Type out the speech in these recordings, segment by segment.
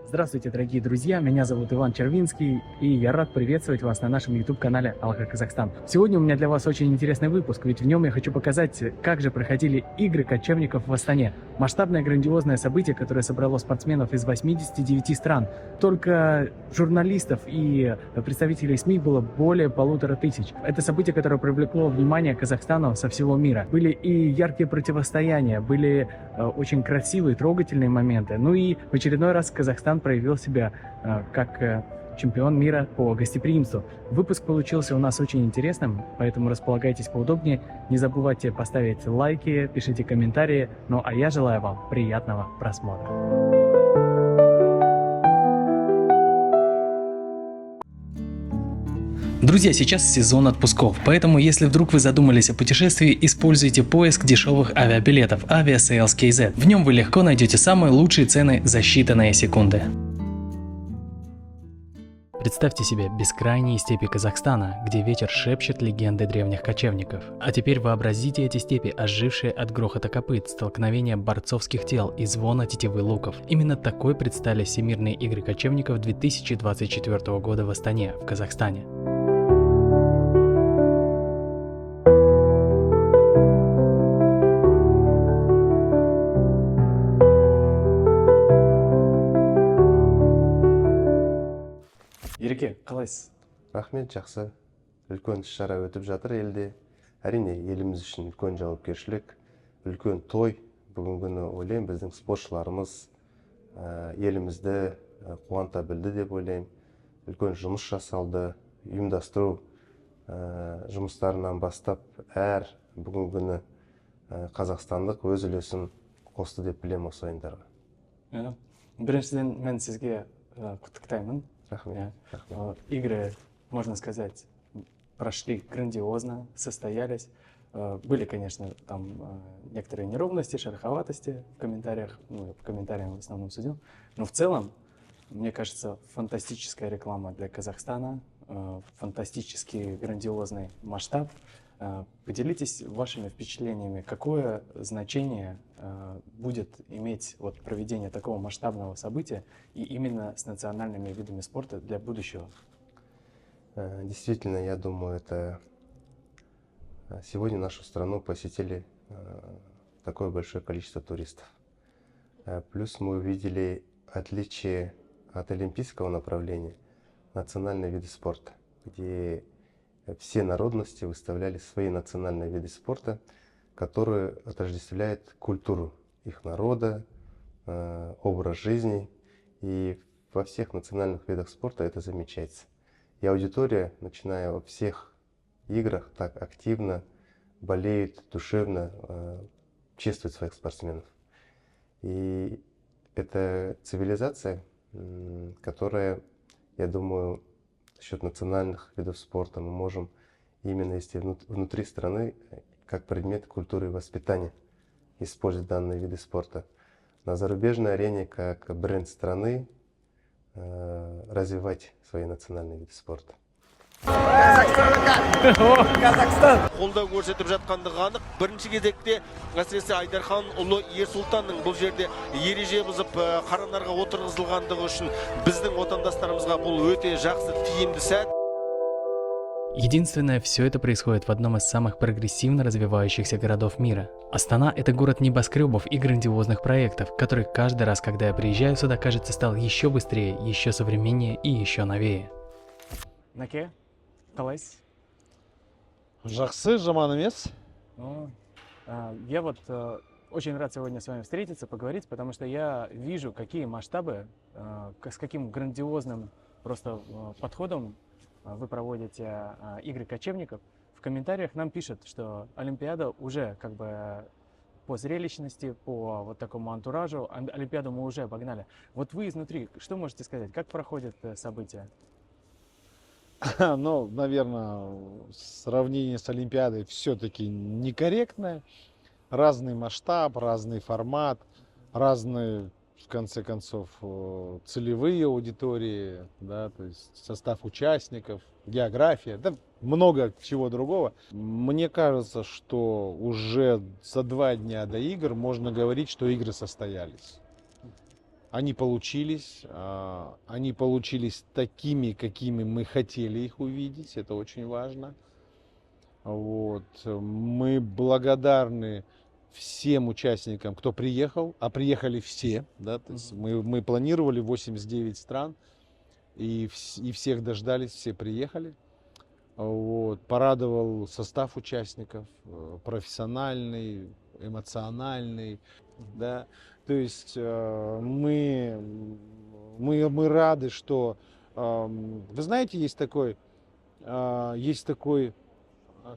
Здравствуйте, дорогие друзья, меня зовут Иван Червинский, и я рад приветствовать вас на нашем YouTube-канале Алга Казахстан. Сегодня у меня для вас очень интересный выпуск, ведь в нем я хочу показать, как же проходили игры кочевников в Астане. Масштабное грандиозное событие, которое собрало спортсменов из 89 стран. Только журналистов и представителей СМИ было более 1500. Это событие, которое привлекло внимание Казахстана со всего мира. Были и яркие противостояния, были очень красивые, трогательные моменты. Ну и в очередной раз Казахстан проявил себя как чемпион мира по гостеприимству. Выпуск получился у нас очень интересным, поэтому располагайтесь поудобнее. Не забывайте поставить лайки, пишите комментарии. Ну а я желаю вам приятного просмотра. Друзья, сейчас сезон отпусков, поэтому если вдруг вы задумались о путешествии, используйте поиск дешевых авиабилетов Aviasales.kz. В нем вы легко найдете самые лучшие цены за считанные секунды. Представьте себе бескрайние степи Казахстана, где ветер шепчет легенды древних кочевников. А теперь вообразите эти степи, ожившие от грохота копыт, столкновения борцовских тел и звона тетивы луков. Именно такой предстали Всемирные игры кочевников 2024 года в Астане, в Казахстане. Ереке, қалайсыз? Рахмет, жақсы. Үлкен іс-шара өтіп жатыр елде. Әрине, еліміз үшін үлкен жауапкершілік, үлкен той. Бүгінгі күні ойлаймын, біздің спортшыларымыз елімізді қуанта білді деп ойлаймын. Үлкен жұмыс жасалды, ұйымдастыру жұмыстарынан бастап әр бүгінгі күні қазақстандық өз үлесін қосты деп білемін осы ойындарға. Біріншіден мен сізге құттықтаймын. Игры, можно сказать, прошли грандиозно, состоялись. Были, конечно, там некоторые неровности, шероховатости в комментариях, ну, по комментариям в основном судил. Но в целом, мне кажется, фантастическая реклама для Казахстана, фантастический грандиозный масштаб. Поделитесь вашими впечатлениями, какое значение будет иметь вот проведение такого масштабного события и именно с национальными видами спорта для будущего? Действительно, я думаю, это сегодня нашу страну посетили такое большое количество туристов. Плюс мы увидели отличие от олимпийского направления национальные виды спорта, где все народности выставляли свои национальные виды спорта, которые отождествляют культуру их народа, образ жизни. И во всех национальных видах спорта это замечается. И аудитория, начиная во всех играх, так активно болеет, душевно чествует своих спортсменов. И это цивилизация, которая, я думаю, за счет национальных видов спорта мы можем именно если внутри страны как предмет культуры и воспитания использовать данные виды спорта. На зарубежной арене как бренд страны развивать свои национальные виды спорта. Қолдау көрсетіп жатқандығы анық. Бірінші кезекте әсіресе Айдархан ұлы Ерсұлтанның бұл жерде ереже бұзып қаранарға отырғызылғандығы үшін біздің отандастарымызға бұл өте жақсы тиімді сәт. Единственное, все это происходит в одном из самых прогрессивно развивающихся городов мира. Астана – это город небоскребов и грандиозных проектов, который каждый раз, когда я приезжаю сюда, кажется, стал еще быстрее, еще современнее и еще новее. Наке, қалайсыз? Жақсы, жаман емес. Я вот очень рад сегодня с вами встретиться, поговорить, потому что я вижу, какие масштабы, с каким грандиозным просто подходом вы проводите игры кочевников. В комментариях нам пишут, что Олимпиада уже как бы по зрелищности, по вот такому антуражу, Олимпиаду мы уже обогнали. Вот вы изнутри, что можете сказать, как проходят события? Ну, наверное, сравнение с Олимпиадой все-таки некорректное. Разный масштаб, разный формат, разные, в конце концов, целевые аудитории, да, то есть состав участников, география, да, много чего другого. Мне кажется, что уже за 2 дня до игр можно говорить, что игры состоялись. Они получились такими, какими мы хотели их увидеть, это очень важно. Вот. Мы благодарны всем участникам, кто приехал, а приехали все, да, то есть мы планировали 89 стран, и всех дождались, все приехали. Вот. Порадовал состав участников, профессиональный, эмоциональный, да. То есть мы рады, что, вы знаете, есть такой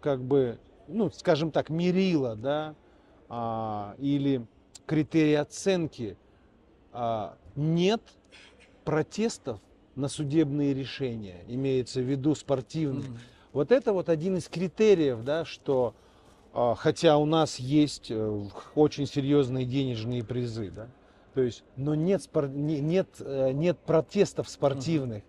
как бы, ну, скажем так, мерило, да, или критерий оценки. Нет протестов на судебные решения, имеется в виду спортивные. Вот это вот один из критериев, да, что хотя у нас есть очень серьезные денежные призы, да, то есть, но нет протестов спортивных,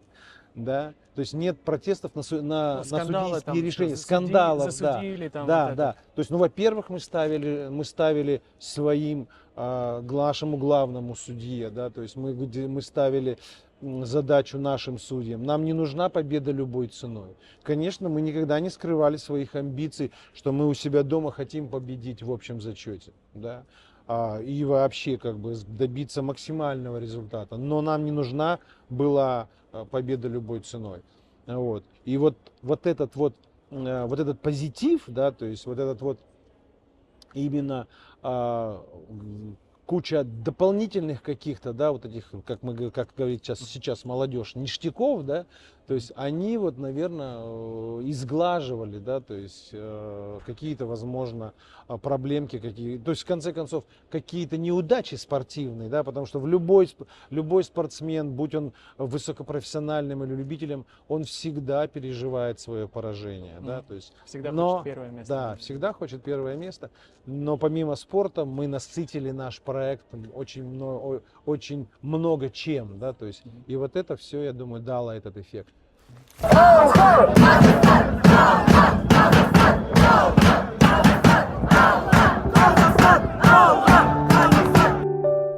да, то есть нет протестов на судейские решения, скандалов, засудили, там, да, вот да. То есть, ну, во-первых, мы ставили своим нашему главному судье, да, то есть мы ставили задачу нашим судьям. Нам не нужна победа любой ценой. Конечно, мы никогда не скрывали своих амбиций, что мы у себя дома хотим победить в общем зачете, да, и вообще как бы добиться максимального результата. Но нам не нужна была победа любой ценой. Вот. И вот этот позитив, да, то есть вот этот вот именно куча дополнительных каких-то, да, вот этих, как говорит сейчас молодежь, ништяков, да, то есть они вот, наверное, изглаживали, да, то есть какие-то, возможно, проблемки, то есть в конце концов какие-то неудачи спортивные, да, потому что любой спортсмен, будь он высокопрофессиональным или любителем, он всегда переживает свое поражение, да, то есть, всегда хочет первое место. Да, всегда хочет первое место, но помимо спорта мы насытили наш проект очень много чем, да, то есть, и вот это все, я думаю, дало этот эффект.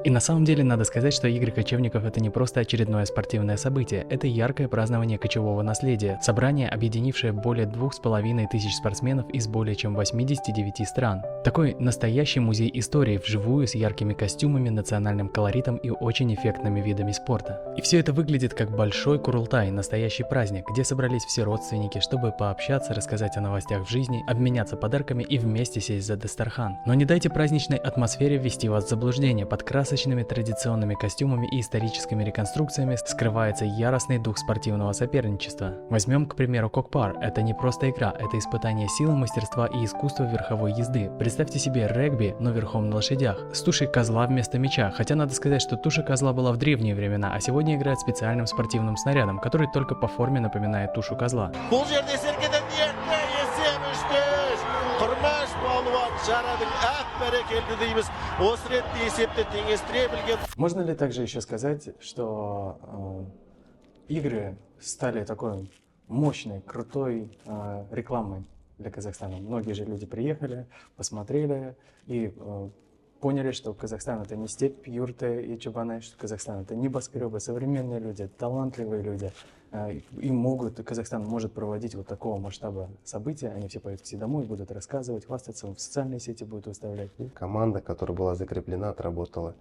И на самом деле надо сказать, что игры кочевников — это не просто очередное спортивное событие, это яркое празднование кочевого наследия, собрание, объединившее более 2500 спортсменов из более чем 89 стран. Такой настоящий музей истории вживую с яркими костюмами, национальным колоритом и очень эффектными видами спорта. И все это выглядит как большой курултай, настоящий праздник, где собрались все родственники, чтобы пообщаться, рассказать о новостях в жизни, обменяться подарками и вместе сесть за дастархан. Но не дайте праздничной атмосфере ввести вас в заблуждение. Под красочными традиционными костюмами и историческими реконструкциями скрывается яростный дух спортивного соперничества. Возьмем, к примеру, кокпар. Это не просто игра, это испытание силы, мастерства и искусства верховой езды. Представьте себе регби, но верхом на лошадях, с тушей козла вместо мяча, хотя надо сказать, что туша козла была в древние времена, а сегодня играет специальным спортивным снарядом, который только по форме напоминает тушу козла. Можно ли также еще сказать, что игры стали такой мощной, крутой рекламой для Казахстана? Многие же люди приехали, посмотрели и поняли, что Казахстан — это не степь, юрты и чабаны, что Казахстан — это небоскребы, современные люди, талантливые люди. И Казахстан может проводить вот такого масштаба события, они все поедут все домой, будут рассказывать, хвастаться, в социальные сети будут выставлять. Команда, которая была закреплена, отработала,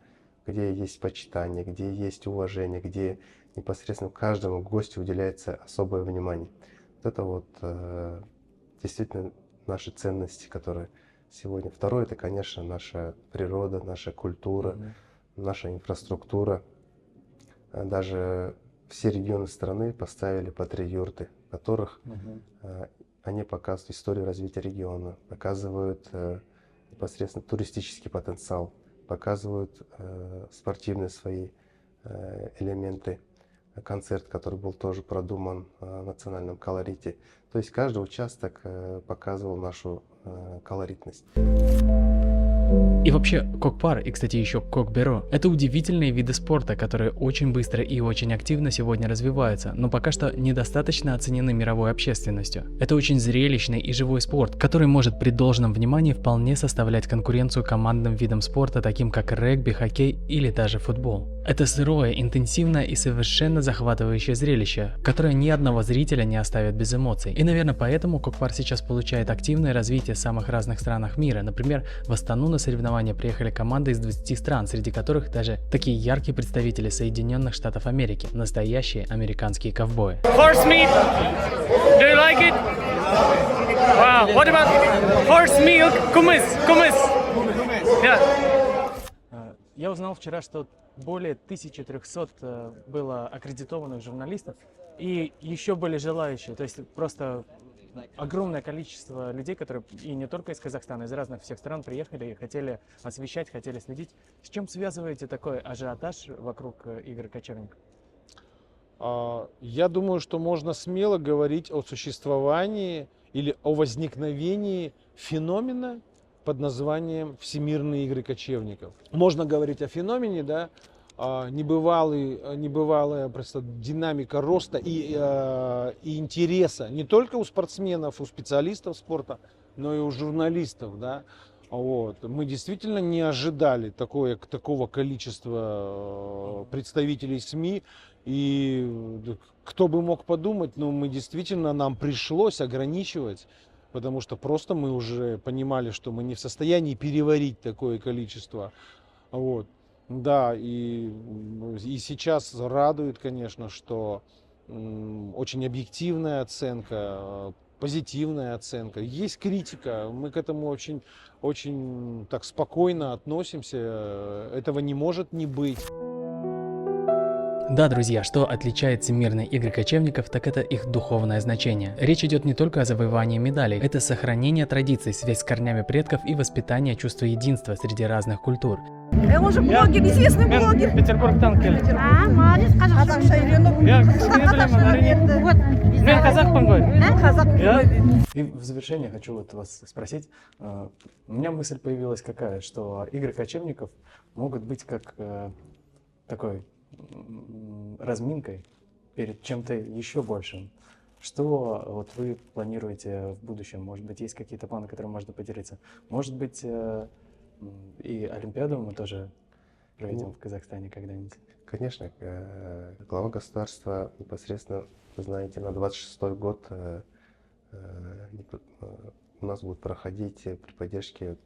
где есть почитание, где есть уважение, где непосредственно каждому гостю уделяется особое внимание. Вот это вот действительно наши ценности, которые сегодня. Второе — это, конечно, наша природа, наша культура, наша инфраструктура. Даже все регионы страны поставили по 3 юрты, в которых они показывают историю развития региона, показывают непосредственно туристический потенциал, показывают спортивные свои элементы. Концерт, который был тоже продуман в национальном колорите. То есть каждый участок показывал нашу колоритность. И вообще, кокпар и, кстати, еще кокберо – это удивительные виды спорта, которые очень быстро и очень активно сегодня развиваются, но пока что недостаточно оценены мировой общественностью. Это очень зрелищный и живой спорт, который может при должном внимании вполне составлять конкуренцию командным видам спорта, таким как регби, хоккей или даже футбол. Это сырое, интенсивное и совершенно захватывающее зрелище, которое ни одного зрителя не оставит без эмоций. И, наверное, поэтому кокпар сейчас получает активное развитие в самых разных странах мира. Например, в Астану на соревнования приехали команды из 20 стран, среди которых даже такие яркие представители Соединенных Штатов Америки, настоящие американские ковбои. Horse meat. Do you like it? Wow. What about horse milk? Kumis. Yeah. Я узнал вчера, что более 1300 было аккредитованных журналистов и еще были желающие. То есть просто огромное количество людей, которые и не только из Казахстана, из разных всех стран приехали и хотели освещать, хотели следить. С чем связываете такой ажиотаж вокруг игр кочевников? Я думаю, что можно смело говорить о существовании или о возникновении феномена под названием «Всемирные игры кочевников». Можно говорить о феномене, да, небывалая просто динамика роста и интереса не только у спортсменов, у специалистов спорта, но и у журналистов, да. Вот. Мы действительно не ожидали такого количества представителей СМИ, и кто бы мог подумать, но нам пришлось ограничивать, потому что просто мы уже понимали, что мы не в состоянии переварить такое количество. Вот. Да, и сейчас радует, конечно, что очень объективная оценка, позитивная оценка. Есть критика, мы к этому очень так спокойно относимся, этого не может не быть. Да, друзья, что отличает всемирные игры кочевников, так это их духовное значение. Речь идет не только о завоевании медалей, это сохранение традиций, связь с корнями предков и воспитание чувства единства среди разных культур. Он же блогер, известный блогер. Петербургтан келдім. Молодец, қазақша үйреніп. Я сізді білемін, әрине. Вот. Мен қазақпын ғой. Қазақ. И в завершение хочу вот вас спросить. У меня мысль появилась какая, что игры кочевников могут быть как такой разминкой перед чем-то еще большим. Что вот вы планируете в будущем? Может быть, есть какие-то планы, которые можно поделиться? Может быть, и Олимпиаду мы тоже проведем в Казахстане когда-нибудь? Конечно, глава государства непосредственно, вы знаете, на 26-й год у нас будет проходить при поддержке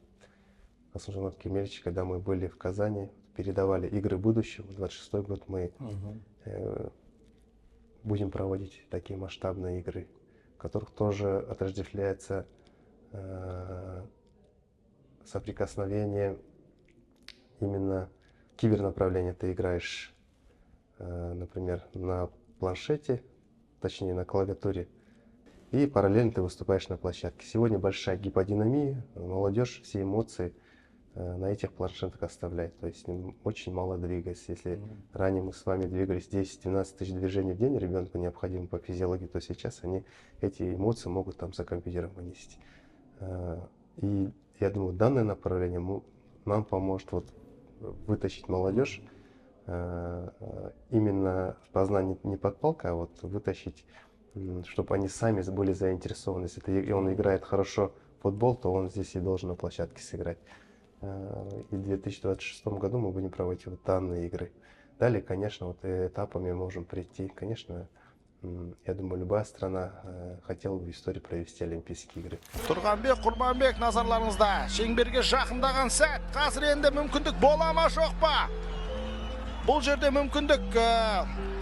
Касым-Жомарта Кемелевича, когда мы были в Казани, передавали игры будущего. В 26-й год мы будем проводить такие масштабные игры, в которых тоже отождествляется соприкосновение именно кибернаправления. Ты играешь, например, на планшете, точнее на клавиатуре, и параллельно ты выступаешь на площадке. Сегодня большая гиподинамия, молодежь все эмоции на этих планшетах оставляет, то есть очень мало двигается. Если ранее мы с вами двигались 10-12 тысяч движений в день ребенку необходимо по физиологии, то сейчас они эти эмоции могут там за компьютером вынести. И я думаю, данное направление нам поможет вот вытащить молодежь именно в познании не под палкой, а вот вытащить, чтобы они сами были заинтересованы. Если он играет хорошо в футбол, то он здесь и должен на площадке сыграть. И в 2026 году мы будем проводить вот данные игры. Далее, конечно, вот этапами можем прийти. Конечно, я думаю, любая страна хотела бы в истории провести Олимпийские игры. Турганбек, Курманбек, назарларыңызда. Шеңберге жақындаған сәт. Қазір енді мүмкіндік бола ма жоқ па? Бұл жерде мүмкіндік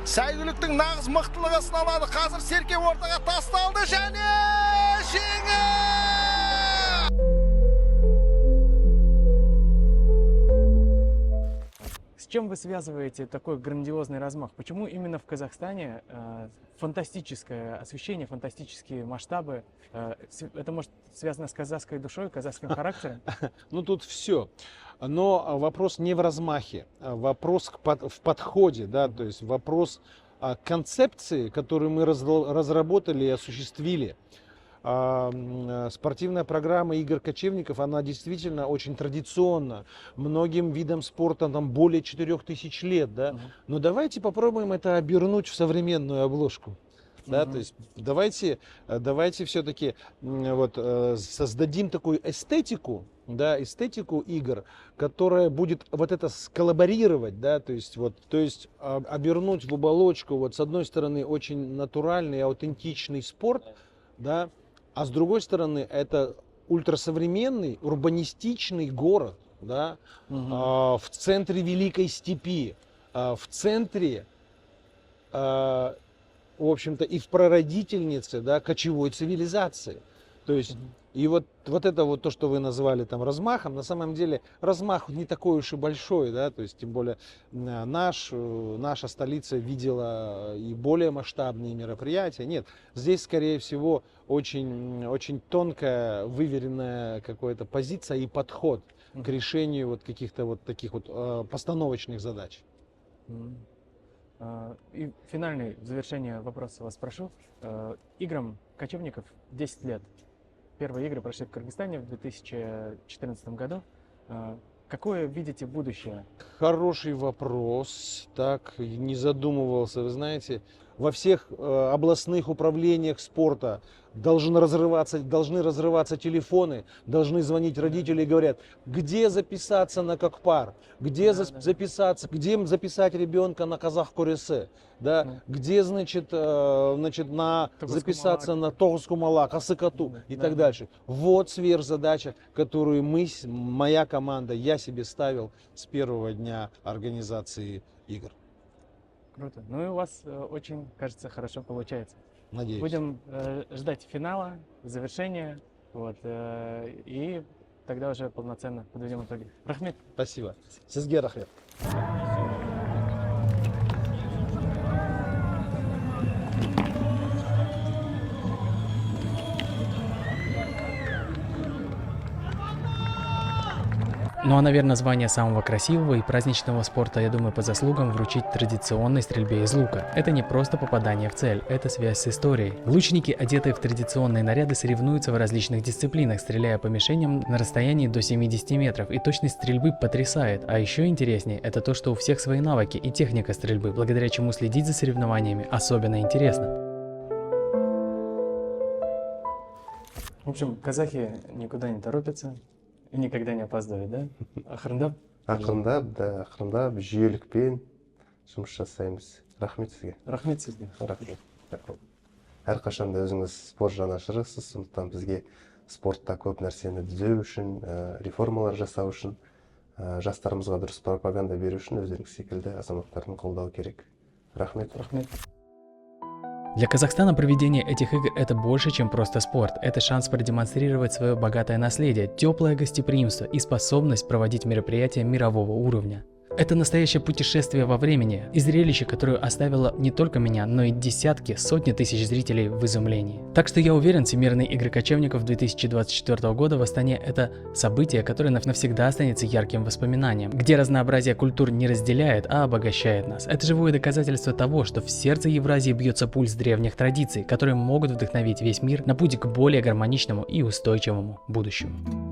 сәйгүліктің нағыз мықтылығы сыналады. Қазір Серке ортаға тасталды және жеңіл! С чем вы связываете такой грандиозный размах? Почему именно в Казахстане фантастическое освещение, фантастические масштабы? Это может связано с казахской душой, казахским характером? Ну тут все. Но вопрос не в размахе, вопрос в подходе, да, то есть вопрос концепции, которую мы разработали и осуществили. спортивная программа игр кочевников, она действительно очень традиционна. Многим видам спорта там более 4000 лет, да. Но давайте попробуем это обернуть в современную обложку. Да, то есть давайте все-таки вот, создадим такую эстетику, да, эстетику игр, которая будет вот это сколлаборировать, да, то есть обернуть в оболочку вот с одной стороны очень натуральный, аутентичный спорт, да, а с другой стороны это ультрасовременный урбанистичный город, да, в центре Великой Степи, в центре в общем-то, и в прародительнице, да, кочевой цивилизации. То есть, и вот это вот то, что вы назвали там размахом, на самом деле размах не такой уж и большой, да, то есть, тем более, наша столица видела и более масштабные мероприятия. Нет, здесь, скорее всего, очень, очень тонкая, выверенная какая-то позиция и подход к решению вот каких-то вот таких вот постановочных задач. И финальный, в завершение вопроса вас спрошу. Играм кочевников 10 лет. Первые игры прошли в Кыргызстане в 2014 году. Какое видите будущее? Хороший вопрос. Так, не задумывался. Вы знаете, во всех областных управлениях спорта должны разрываться телефоны, должны звонить родители и говорят, где записаться на Кокпар, где записать ребенка на Казах-Куресе, да, где, значит, записаться на Тогускумала, Касыкату и так дальше. Вот сверхзадача, которую моя команда, я себе ставил с первого дня организации игр. Круто. Ну и у вас очень, кажется, хорошо получается. Надеюсь. Будем ждать финала, завершения, вот, и тогда уже полноценно подведем итоги. Рахмет. Спасибо. Сизге рахмет. Ну а, наверное, звание самого красивого и праздничного спорта, я думаю, по заслугам вручить традиционной стрельбе из лука. Это не просто попадание в цель, это связь с историей. Лучники, одетые в традиционные наряды, соревнуются в различных дисциплинах, стреляя по мишеням на расстоянии до 70 метров, и точность стрельбы потрясает. А еще интереснее, это то, что у всех свои навыки и техника стрельбы, благодаря чему следить за соревнованиями особенно интересно. В общем, казахи никуда не торопятся. И никогда не опаздывает, да? Ақырындап? Ақырындап, да, ақырындап, жүйелікпен жұмыс жасаймыз. Рахмет сізге. Рахмет сізге. Рахмет. Әрқашан да өзіңіз спорт жанашырысыз, сондықтан бізге спортта көп нәрсені түзеу үшін, реформалар жасау үшін, жастарымызға дұрыс пропаганда беру үшін өздеріңіз секілді азаматтардың қолдауы керек. Рахмет. Рахмет. Для Казахстана проведение этих игр – это больше, чем просто спорт. Это шанс продемонстрировать свое богатое наследие, теплое гостеприимство и способность проводить мероприятия мирового уровня. Это настоящее путешествие во времени и зрелище, которое оставило не только меня, но и десятки, сотни тысяч зрителей в изумлении. Так что я уверен, Всемирные игры кочевников 2024 года в Астане – это событие, которое навсегда останется ярким воспоминанием, где разнообразие культур не разделяет, а обогащает нас. Это живое доказательство того, что в сердце Евразии бьется пульс древних традиций, которые могут вдохновить весь мир на путь к более гармоничному и устойчивому будущему.